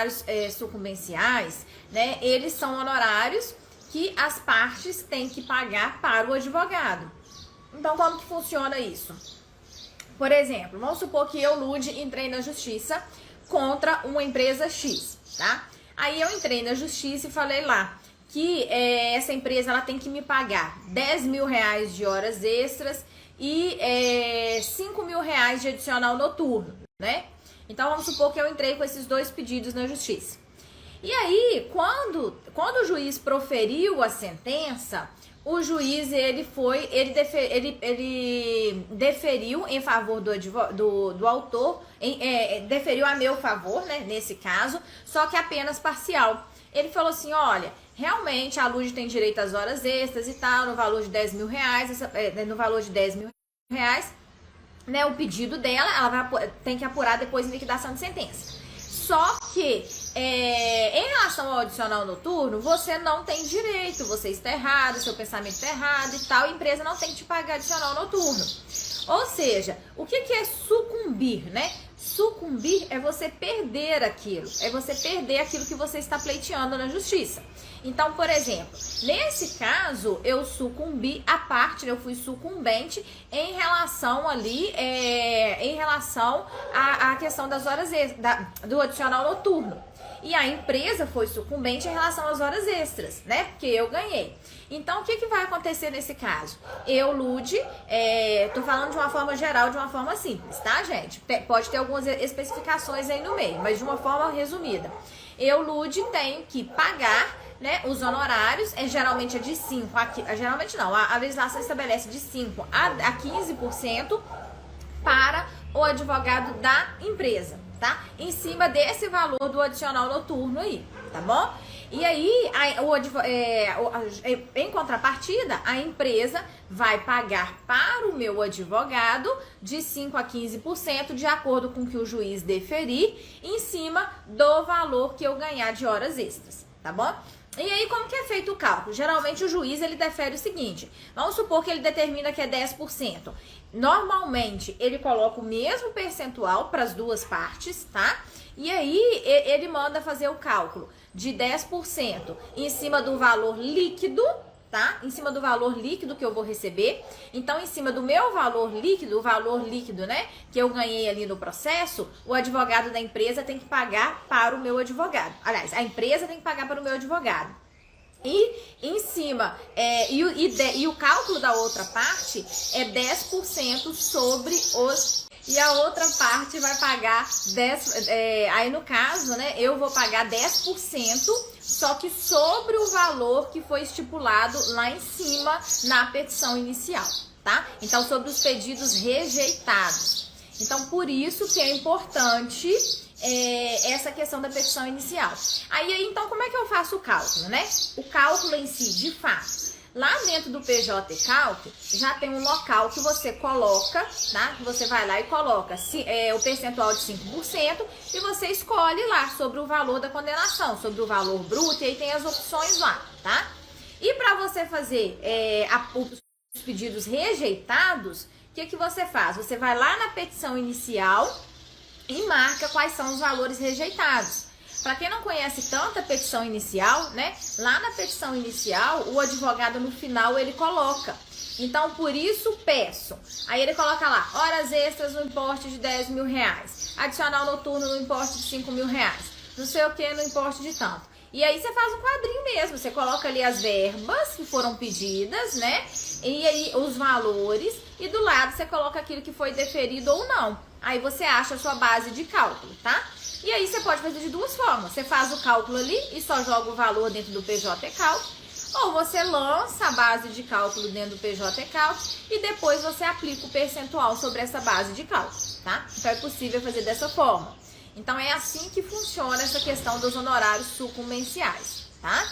honorários sucumbenciais, né, eles são honorários que as partes têm que pagar para o advogado. Então, como que funciona isso? Por exemplo, vamos supor que eu, Lud, entrei na justiça contra uma empresa X, tá? Aí eu entrei na justiça e falei lá que essa empresa ela tem que me pagar R$10.000 de horas extras e R$5.000 de adicional noturno, né? Então vamos supor que eu entrei com esses dois pedidos na justiça. E aí, quando o juiz proferiu a sentença, o juiz ele deferiu em favor do autor, deferiu a meu favor, né, nesse caso, só que apenas parcial. Ele falou assim, olha, realmente a Lud tem direito às horas extras e tal, no valor de R$10.000, no valor de R$10.000, né, o pedido dela, ela tem que apurar depois em liquidação de sentença. Só que, em relação ao adicional noturno, você não tem direito, você está errado, seu pensamento está errado e tal, a empresa não tem que te pagar adicional noturno. Ou seja, o que é sucumbir, né? Sucumbir é você perder aquilo, que você está pleiteando na justiça. Então, por exemplo, nesse caso, eu sucumbi à parte, eu fui sucumbente em relação ali, em relação à questão das horas do adicional noturno. E a empresa foi sucumbente em relação às horas extras, né? Porque eu ganhei. Então, o que vai acontecer nesse caso? Eu, Lud, tô falando de uma forma geral, de uma forma simples, tá, gente? Pode ter algumas especificações aí no meio, mas de uma forma resumida. Eu, Lud, tenho que pagar, né, os honorários, geralmente é de 5%, geralmente não, a legislação estabelece de 5% a 15% para o advogado da empresa, tá? Em cima desse valor do adicional noturno aí, tá bom? E aí, em contrapartida, a empresa vai pagar para o meu advogado de 5% a 15%, de acordo com o que o juiz deferir, em cima do valor que eu ganhar de horas extras, tá bom? E aí, como que é feito o cálculo? Geralmente, o juiz, ele defere o seguinte, vamos supor que ele determina que é 10%. Normalmente, ele coloca o mesmo percentual para as duas partes, tá? E aí, ele manda fazer o cálculo de 10% em cima do valor líquido, tá? Em cima do valor líquido que eu vou receber. Então, em cima do meu valor líquido, o valor líquido, né, que eu ganhei ali no processo, o advogado da empresa tem que pagar para o meu advogado. Aliás, a empresa tem que pagar para o meu advogado. E em cima, e o cálculo da outra parte é 10% sobre os... E a outra parte vai pagar 10%, aí no caso, né, eu vou pagar 10%, só que sobre o valor que foi estipulado lá em cima na petição inicial, tá? Então, sobre os pedidos rejeitados. Então, por isso que é importante essa questão da petição inicial. Aí, então, como é que eu faço o cálculo, né? O cálculo em si, de fato, lá dentro do PJ Calc, já tem um local que você coloca, tá? Que você vai lá e coloca o percentual de 5% e você escolhe lá sobre o valor da condenação, sobre o valor bruto, e aí tem as opções lá, tá? E para você fazer os pedidos rejeitados, o que você faz? Você vai lá na petição inicial e marca quais são os valores rejeitados. Para quem não conhece tanto a petição inicial, né? Lá na petição inicial, o advogado no final ele coloca. Então, por isso peço. Aí ele coloca lá, horas extras no importe de R$10.000, adicional noturno no importe de R$5.000, não sei o que no importe de tanto. E aí você faz um quadrinho mesmo, você coloca ali as verbas que foram pedidas, né? E aí os valores, e do lado você coloca aquilo que foi deferido ou não. Aí você acha a sua base de cálculo, tá? E aí você pode fazer de duas formas. Você faz o cálculo ali e só joga o valor dentro do PJ Calc, ou você lança a base de cálculo dentro do PJ Calc e depois você aplica o percentual sobre essa base de cálculo, tá? Então é possível fazer dessa forma. Então é assim que funciona essa questão dos honorários sucumbenciais, tá?